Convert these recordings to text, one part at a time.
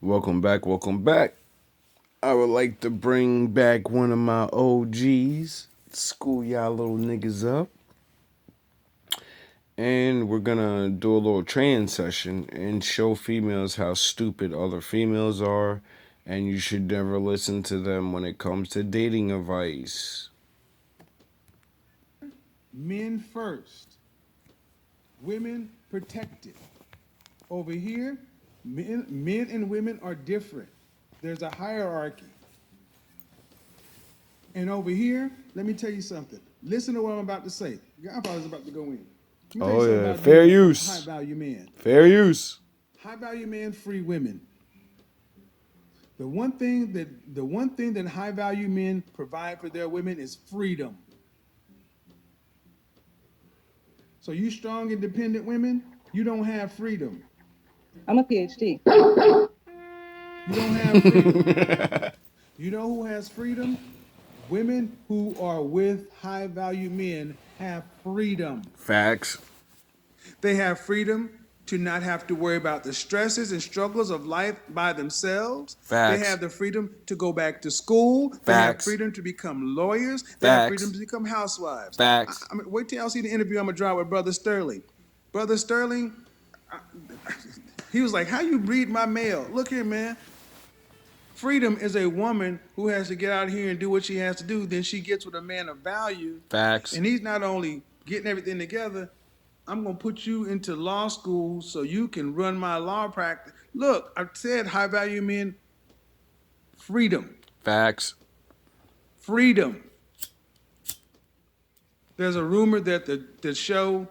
Welcome back, welcome back. I would like to bring back one of my OGs, school y'all little niggas up. And we're gonna do a little training session and show females how stupid other females are. And you should never listen to them when it comes to dating advice. Men first, women protected. Over here, men and women are different. There's a hierarchy. And over here, let me tell you something. Listen to what I'm about to say. Godfather's about to go in. Let me tell you Oh something yeah, about fair you use. high value men. Fair use. High value men free women. The one thing that high value men provide for their women is freedom. So you strong, independent women, you don't have freedom. I'm a PhD. You don't have freedom. You know who has freedom? Women who are with high value men have freedom. Facts. They have freedom to not have to worry about the stresses and struggles of life by themselves. They Facts. have the freedom to go back to school. They have Facts. freedom to become lawyers. They have freedom Facts. to become housewives. Facts. I mean, wait till y'all see the interview I'm going to draw with Brother Sterling. Brother Sterling, he was like, how you read my mail? Look here, man. Freedom is a woman who has to get out here and do what she has to do. Then she gets with a man of value. Facts. And he's not only getting everything together, I'm going to put you into law school so you can run my law practice. Look, I said high value men, freedom. Facts. Freedom. There's a rumor that the show,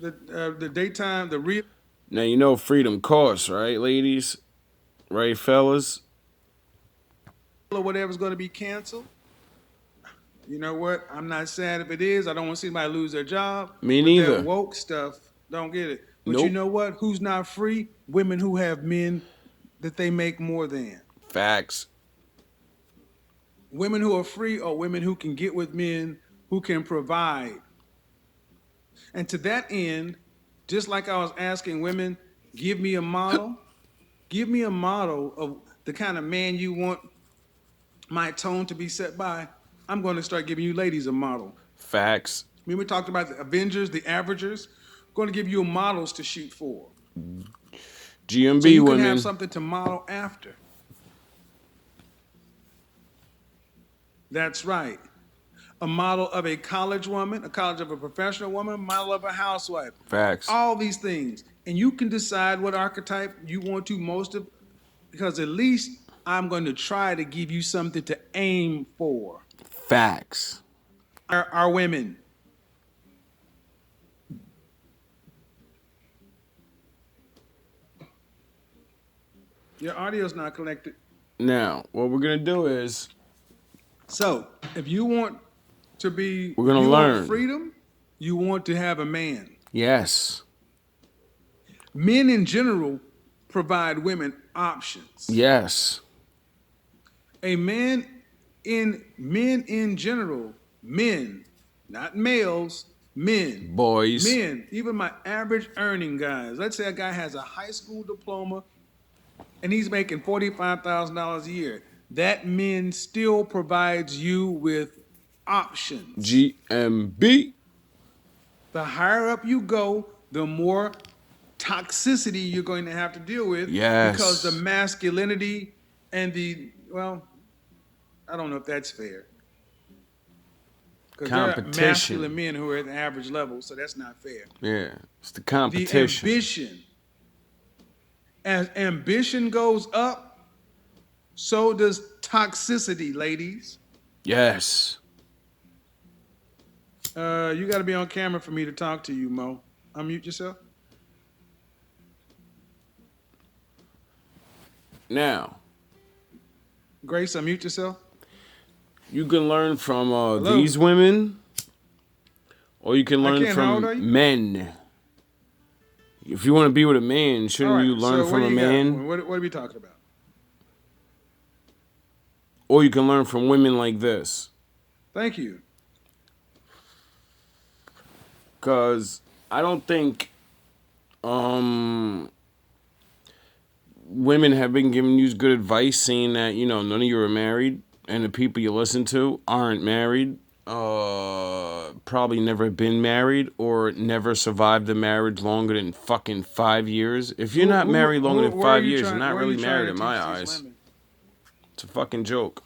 the daytime, the real. Now you know freedom costs, right, ladies? Right, fellas? Or whatever's going to be canceled. You know what? I'm not sad if it is. I don't want to see anybody lose their job. Me But neither. that woke stuff, don't get it. But Nope. you know what? Who's not free? Women who have men that they make more than. Facts. Women who are free are women who can get with men who can provide. And to that end, just like I was asking women, give me a model. Give me a model of the kind of man you want my tone to be set by. I'm going to start giving you ladies a model. Facts. Remember we talked about the Avengers, the Averagers? I'm going to give you models to shoot for. GMB so you women. can have something to model after. That's right. A model of a college woman, a college of a professional woman, model of a housewife. Facts. All these things. And you can decide what archetype you want to most of, because at least I'm going to try to give you something to aim for. Facts. Our women. Your audio's not connected. Now, what we're gonna do is So, if you want to be, we're gonna you learn. want freedom, you want to have a man. Yes. Men in general provide women options. Yes. A man in men in general, men, not males, men. Boys. Men, even my average earning guys. Let's say a guy has a high school diploma and he's making $45,000 a year. That man still provides you with options. GMB. The higher up you go, the more toxicity you're going to have to deal with. Yes. Because the masculinity and the, well, I don't know if that's fair. Because there are masculine men who are at the average level, so that's not fair. Yeah, it's the competition. The ambition. As ambition goes up, so does toxicity, ladies. Yes. You got to be on camera for me to talk to you, Mo. Unmute yourself. Now, Grace, unmute yourself. You can learn from these women, or you can learn from men. If you want to be with a man, shouldn't you learn from a man? What are we talking about? Or you can learn from women like this. Thank you. Because I don't think women have been giving you good advice, saying that none of you are married, and the people you listen to aren't married. Probably never been married or never survived a marriage longer than fucking 5 years. If you're not married longer than 5 years, you're not really married in my eyes. It's a fucking joke.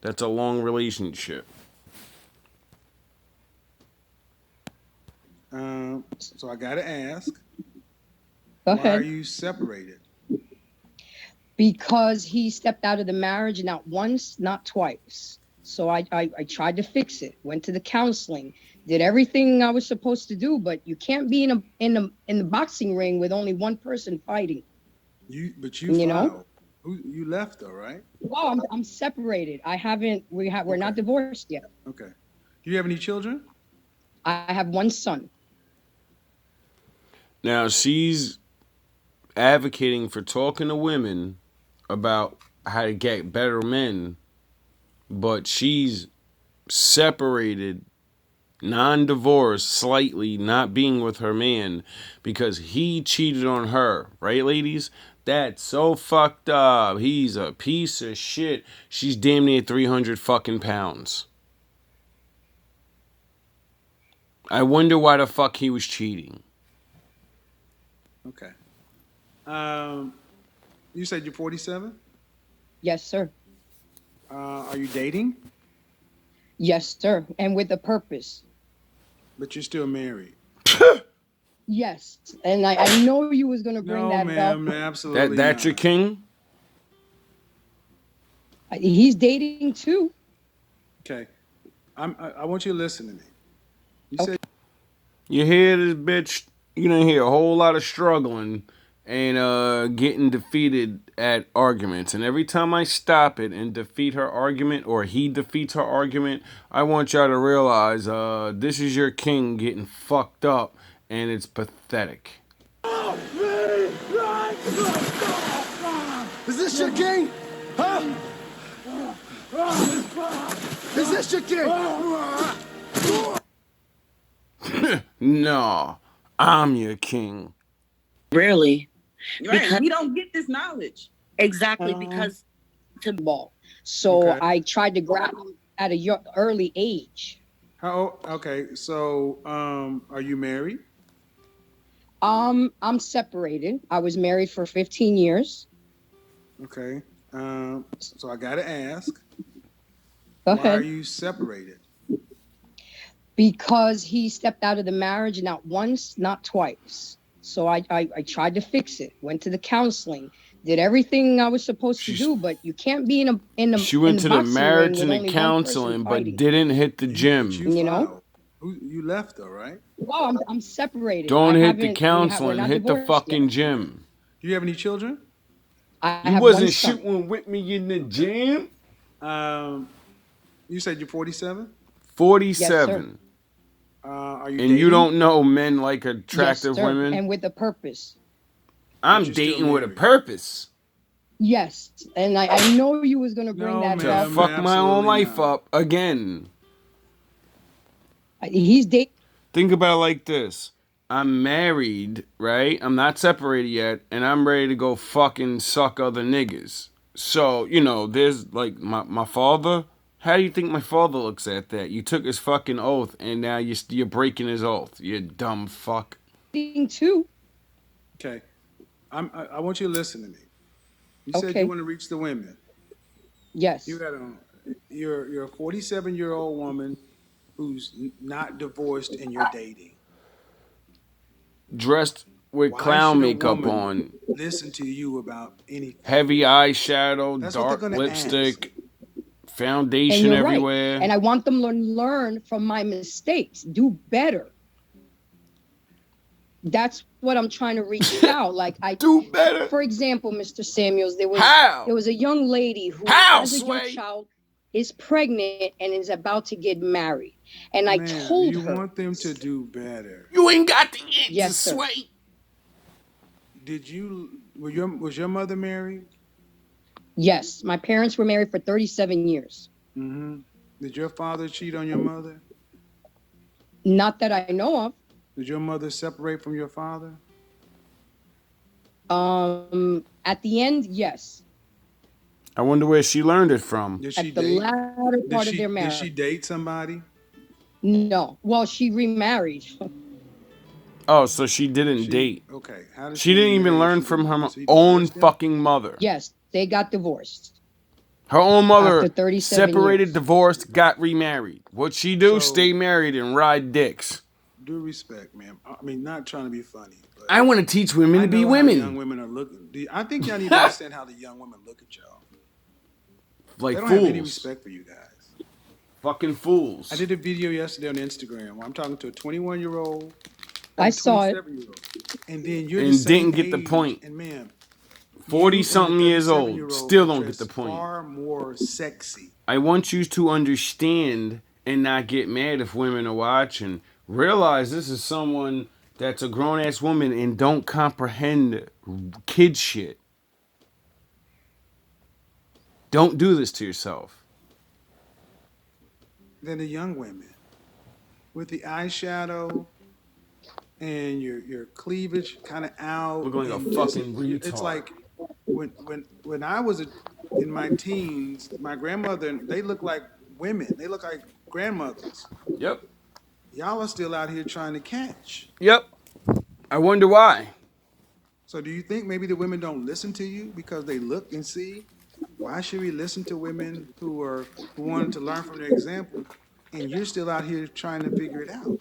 That's a long relationship. So I gotta ask. Go why ahead. are you separated? Because he stepped out of the marriage not once, not twice. So I tried to fix it. Went to the counseling, did everything I was supposed to do, but you can't be in the boxing ring with only one person fighting. You filed. know? You left though, right? Well, I'm separated. We're not divorced yet. Okay. Do you have any children? I have one son. Now she's advocating for talking to women about how to get better men, but she's separated, non-divorced, slightly, not being with her man because he cheated on her. Right, ladies? That's so fucked up. He's a piece of shit. She's damn near 300 fucking pounds. I wonder why the fuck he was cheating. Okay. You said you're 47? Yes, sir. Are you dating? Yes, sir. And with a purpose. But you're still married. Yes. And I know you was gonna bring that up. No, absolutely That's your king? He's dating too. Okay. I want you to listen to me. You said you hear this bitch, you're gonna hear a whole lot of struggling and getting defeated at arguments. And every time I stop it and defeat her argument, or he defeats her argument, I want y'all to realize this is your king getting fucked up, and it's pathetic. Is this your king? Huh? Is this your king? No, I'm your king. Rarely. Right. Because we don't get this knowledge. Exactly, because to ball. So okay. I tried to grab him at a early age. Okay, so are you married? I'm separated. I was married for 15 years. Okay. So I gotta ask. Go ahead. Why are you separated? Because he stepped out of the marriage not once, not twice. So I tried to fix it. Went to the counseling, did everything I was supposed to do, but you can't be in the. She went to the marriage and the counseling, but didn't hit the gym. You left though, right? Well, I'm separated. Don't hit the counseling. Hit the fucking gym. Do you have any children? You wasn't shooting with me in the gym. You said you're 47. 47. Yes, are you? And dating? You don't know men like attractive yes, women. And with a purpose. I'm dating with a purpose. Yes, and I know you was gonna bring that up. To fuck my own life up again. He's dating. Think about it like this. I'm married, right? I'm not separated yet, and I'm ready to go fucking suck other niggas. So, there's like my father. How do you think my father looks at that? You took his fucking oath, and now you're breaking his oath. You dumb fuck. Too. Okay. I want you to listen to me. You said you want to reach the women. Yes. You're a 47-year-old woman who's not divorced and you're dating. Dressed with clown makeup on. Listen to you about anything. Heavy eyeshadow, dark lipstick, foundation everywhere. Right. And I want them to learn from my mistakes. Do better. That's what I'm trying to reach out. Like I do better. For example, Mr. Samuels, there was a young lady who as a young child is pregnant and is about to get married. And I told her. You want them to do better. You ain't got the answer, Sway. Was your mother married? Yes, my parents were married for 37 years. Mm-hmm. Did your father cheat on your mother? Not that I know of. Did your mother separate from your father? At the end, yes. I wonder where she learned it from. Did she At the date? latter part of their Did she marriage. date somebody? No. Well, she remarried. Oh, so she didn't She date. okay. How did She she didn't even remarry if learn she from didn't? her So he own divorced him? fucking mother. Yes, they got divorced Her own after mother 37 separated, years. divorced, got remarried. What'd she do? So Stay married and ride dicks. due respect, ma'am. I mean, not trying to be funny, but I want to teach women I to be know how young women. women are looking. I think y'all need to understand how the young women look at y'all. Like They don't have any fools. respect for you guys. Fucking fools. I did a video yesterday on Instagram where I'm talking to a 21-year-old I and a saw it. 27-year-old, and then you're the And same didn't get the age, point. and ma'am, 40 you and the something years old. 37-year-old Still don't get dress the point. far more sexy. I want you to understand and not get mad if women are watching. Realize this is someone that's a grown ass woman and don't comprehend kid shit. Don't do this to yourself. Than the young women with the eyeshadow and your cleavage kind of out. Looking like a And fucking it's retard. like when I was in my teens, my grandmother, they look like women. They look like grandmothers. Yep. Y'all are still out here trying to catch. Yep. I wonder why. So do you think maybe the women don't listen to you because they look and see? Why should we listen to women who wanted to learn from their example, and you're still out here trying to figure it out?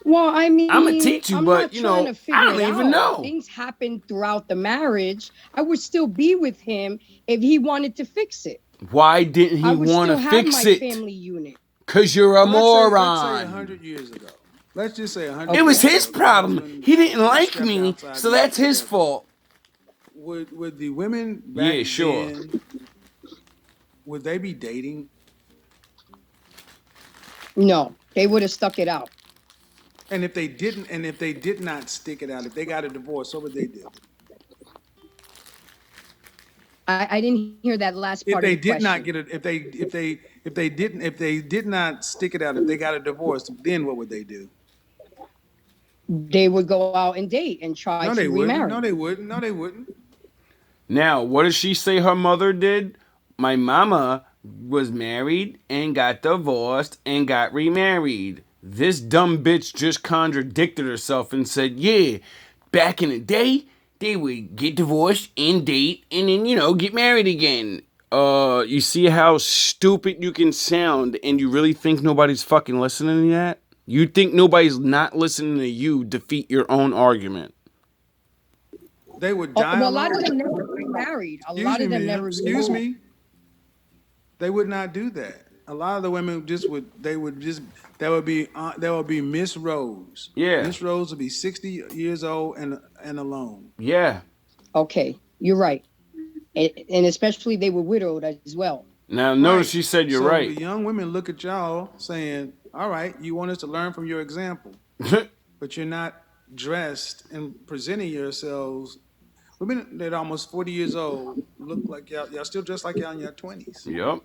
Well, I I'm gonna mean, teach you, I'm but not you trying know, to figure I don't it even out. know. Things happened throughout the marriage. I would still be with him if he wanted to fix it. Why didn't I he would want still to have fix my it? family unit. Cause you're a Well, let's say moron. 100 years ago. Let's just say 100 It was years his ago, the problem. husband He didn't was like stepped me, outside so to look that's for the his devil. fault. Would the women back Yeah, sure. then, would they be dating? No, they would have stuck it out. And if they didn't, and if they did not stick it out, if they got a divorce, what would they do? I didn't hear that last If part of they the did not question. get it, if they did not stick it out, if they got a divorce, then what would they do? They would go out and date and try No, to they wouldn't. No, remarry. they wouldn't. No, they wouldn't. Now, what does she say her mother did? My mama was married and got divorced and got remarried. This dumb bitch just contradicted herself and said, yeah, back in the day, they would get divorced and date and then, get married again. You see how stupid you can sound and you really think nobody's fucking listening to that? You think nobody's not listening to you defeat your own argument. They would die Well, a alone. lot of them never remarried. A Excuse lot me, of them ma'am. never Excuse remarried. me. They would not do that. A lot of the women there would be Miss Rose. Yeah. Miss Rose would be 60 years old and alone. Yeah. Okay, you're right. And especially they were widowed as well. Now, notice Right. she said you're So right. the young women look at y'all saying, all right, you want us to learn from your example, but you're not dressed and presenting yourselves. Women that are almost 40 years old look like y'all still dressed like y'all in your 20s. Yep.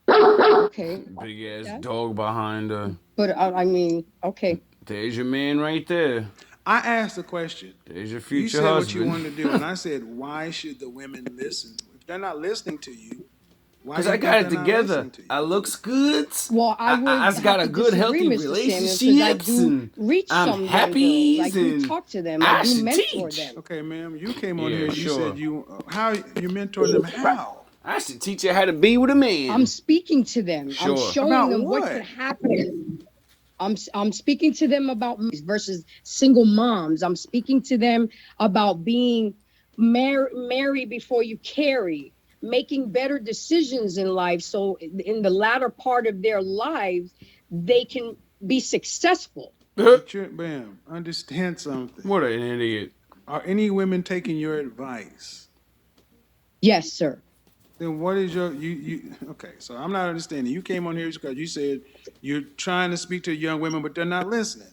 Okay. Big ass Yeah. dog behind her. But I mean, okay. There's your man right there. I asked the question. There's your You future said husband. what you wanted to do, and I said, why should the women listen? If they're not listening to you, why? Because do you I got think it they're not together. listening to you? I looks good. Well, I would I got a have to good, disagree, healthy Mr. Samuels, relationship. because I do reach I'm some young happy. girls. I do talk to them. I I do should mentor teach. them. Okay, ma'am, you came on Yeah, here. You sure. said how you mentor them? How? I should teach you how to be with a man. I'm speaking to them. Sure. I'm showing About them what what? could happen. I'm speaking to them about versus single moms. I'm speaking to them about being married before you carry, making better decisions in life. So in the latter part of their lives, they can be successful. Bam, understand something. What an idiot. Are any women taking your advice? Yes, sir. Then what is your you? Okay, so I'm not understanding. You came on here because you said you're trying to speak to young women, but they're not listening.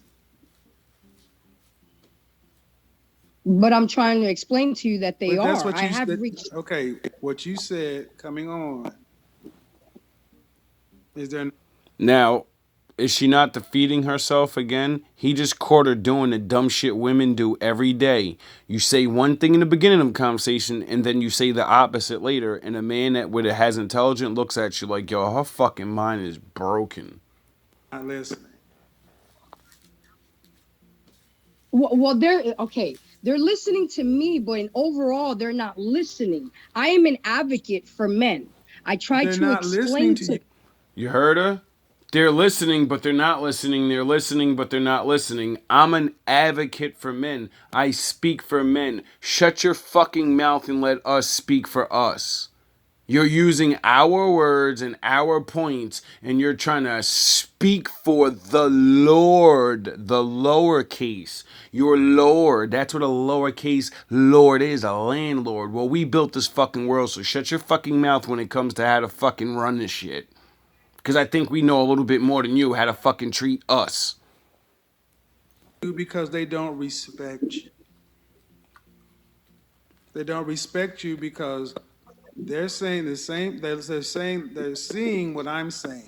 But I'm trying to explain to you that they But that's are. what I you have said. reached. Okay, what you said coming on. Is there? Now, Is she not defeating herself again? He just caught her doing the dumb shit women do every day. You say one thing in the beginning of the conversation, and then you say the opposite later, and a man that has intelligence looks at you like, yo, her fucking mind is broken. Not listening. Well, they're okay. They're listening to me, but overall, they're not listening. I am an advocate for men. I try to explain to you. You heard her? They're listening, but they're not listening. They're listening, but they're not listening. I'm an advocate for men. I speak for men. Shut your fucking mouth and let us speak for us. You're using our words and our points, and you're trying to speak for the Lord, the lowercase. Your Lord. That's what a lowercase Lord is, a landlord. Well, we built this fucking world, so shut your fucking mouth when it comes to how to fucking run this shit. Because I think we know a little bit more than you how to fucking treat us. Because they don't respect you. They don't respect you because they're saying the same. They're seeing what I'm saying.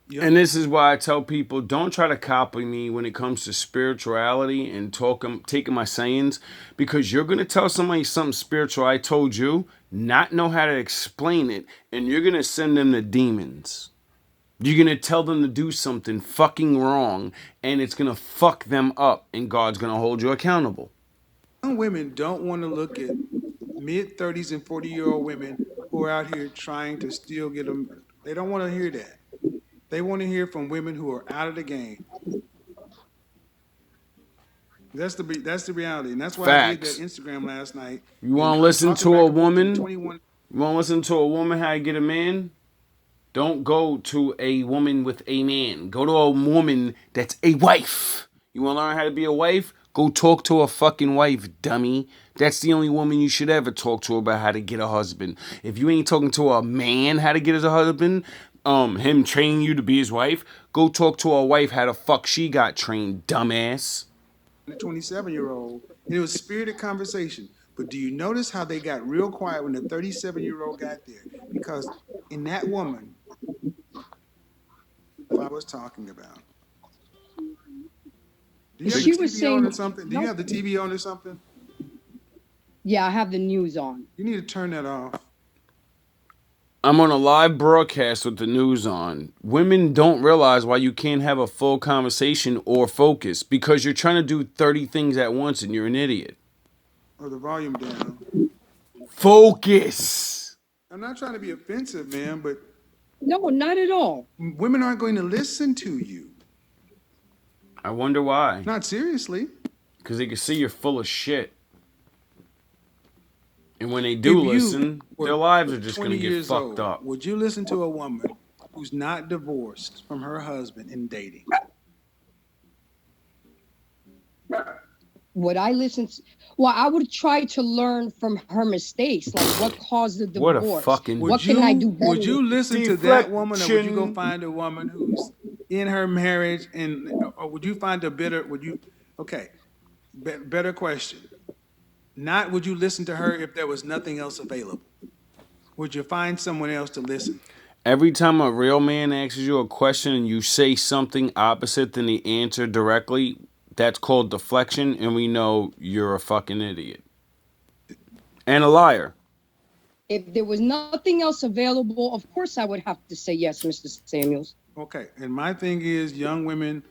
Yep. And this is why I tell people, don't try to copy me when it comes to spirituality and taking my sayings, because you're going to tell somebody something spiritual I told you, not know how to explain it, and you're going to send them to demons. You're going to tell them to do something fucking wrong, and it's going to fuck them up, and God's going to hold you accountable. Young women don't want to look at mid-30s and 40-year-old women who are out here trying to still get them. They don't want to hear that. They want to hear from women who are out of the game. That's the reality, and that's why I did that Instagram last night. You want to listen to a woman? You want to listen to a woman how to get a man? Don't go to a woman with a man. Go to a woman that's a wife. You want to learn how to be a wife? Go talk to a fucking wife, dummy. That's the only woman you should ever talk to about how to get a husband. If you ain't talking to a man how to get as a husband, him training you to be his wife, go talk to a wife how the fuck she got trained, dumbass. The 27-year-old, it was spirited conversation. But do you notice how they got real quiet when the 37-year-old got there? Because in that woman, I was talking about. Do you have the TV on or something? Do you have the TV on or something? Yeah, I have the news on. You need to turn that off. I'm on a live broadcast with the news on. Women don't realize why you can't have a full conversation or focus, because you're trying to do 30 things at once and you're an idiot. Or the volume down. Focus. I'm not trying to be offensive, man, but... No, not at all. Women aren't going to listen to you. I wonder why. Not seriously. Because they can see you're full of shit. And when they do listen, their lives are just going to get fucked up. Would you listen to a woman who's not divorced from her husband and dating? Would I listen to... Well, I would try to learn from her mistakes, like what caused the divorce. What a fucking... What can I do better? Would you listen to that woman, or would you go find a woman who's in her marriage, or would you find a better... Okay, better question. Not would you listen to her if there was nothing else available? Would you find someone else to listen? Every time a real man asks you a question and you say something opposite than the answer directly, that's called deflection, and we know you're a fucking idiot. And a liar. If there was nothing else available, of course I would have to say yes, Mr. Samuels. Okay, and my thing is young women,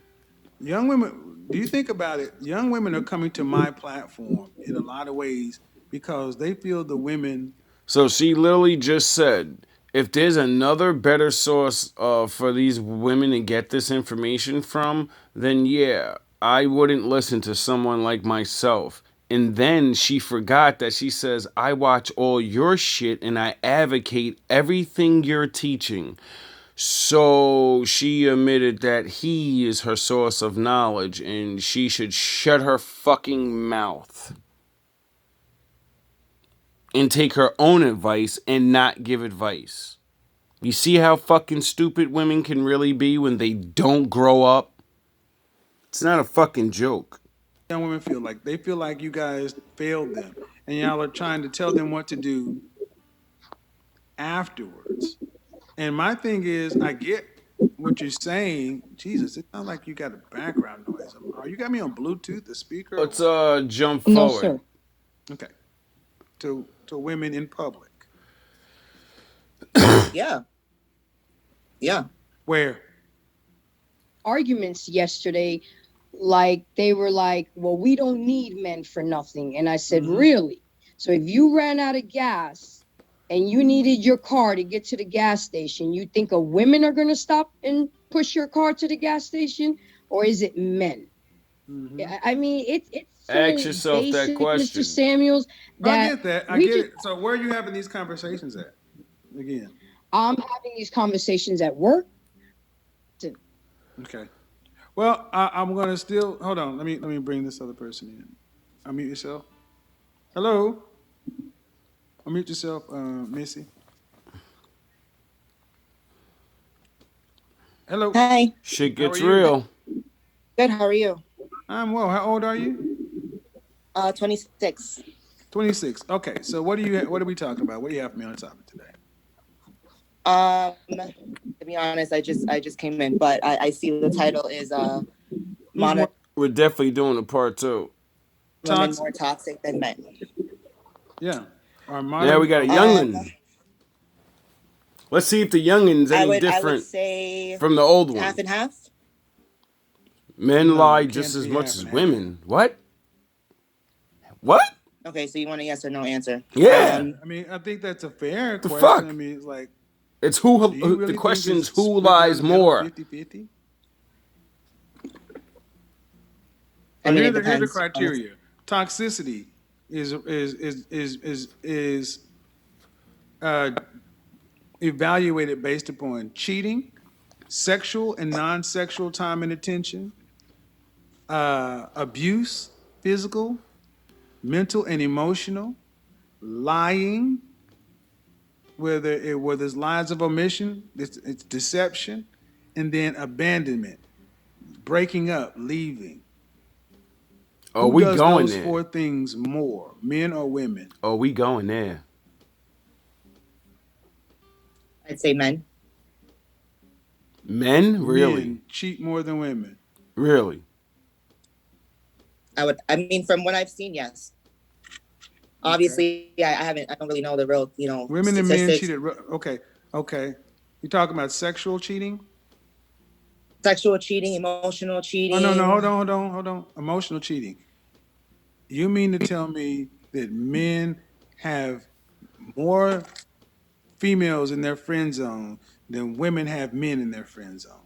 do you think about it? Young women are coming to my platform in a lot of ways because they feel the women... So she literally just said, if there's another better source for these women to get this information from, then yeah, I wouldn't listen to someone like myself. And then she forgot that she says, I watch all your shit and I advocate everything you're teaching. So she admitted that he is her source of knowledge and she should shut her fucking mouth and take her own advice and not give advice. You see how fucking stupid women can really be when they don't grow up? It's not a fucking joke. Young women feel like you guys failed them and y'all are trying to tell them what to do afterwards. And my thing is, I get what you're saying, Jesus, it sounds like you got a background noise. You got me on Bluetooth, the speaker? Let's jump No, forward. sir. Okay. To women in public. Yeah. Yeah. Where? Arguments yesterday, like they were like, well, we don't need men for nothing. And I said, really? So if you ran out of gas and you needed your car to get to the gas station, you think of women are going to stop and push your car to the gas station? Or is it men? I mean, it's Ask so yourself that basic, Mr. question. Samuels, I that get that. I we get just, it. So where are you having these conversations at? Again. I'm having these conversations at work. Okay. Well, I'm gonna still hold on. Let me bring this other person in. Unmute yourself. Hello. Unmute yourself, Missy. Hello. Hi. Shit How are gets you? real. Good. How are you? I'm well. How old are you? 26. 26. Okay. So what are we talking about? What do you have for me on the topic today? To be honest, I just came in, but I see the title is modern We're definitely doing a part two. women more toxic than men. Yeah. Our Now we got a youngin. Let's see if the youngin's any different I would say from the old one. half and half. Men No, lie it just can't as be much half as and women. What? What? Okay, so you want a yes or no answer? Yeah. I mean, I think that's a fair The question. fuck? I mean, it's like, It's do you the really think question's it's who split down lies the middle, more. 50-50? I mean, Here's it the depends. criteria. Toxicity is evaluated based upon cheating, sexual and non-sexual time and attention, abuse, physical, mental and emotional, lying, whether it's lies of omission, it's deception, and then abandonment, breaking up, leaving. Oh, Who we does going those there. four things more, men or women? Oh, we going there. I'd say men. Men? Really? Men cheat more than women. Really? I mean, from what I've seen, yes. Obviously, I don't really know the real, Women statistics. and men cheated. Okay. You talking about sexual cheating? Sexual cheating, emotional cheating. Oh, no. Hold on. Emotional cheating. You mean to tell me that men have more females in their friend zone than women have men in their friend zone?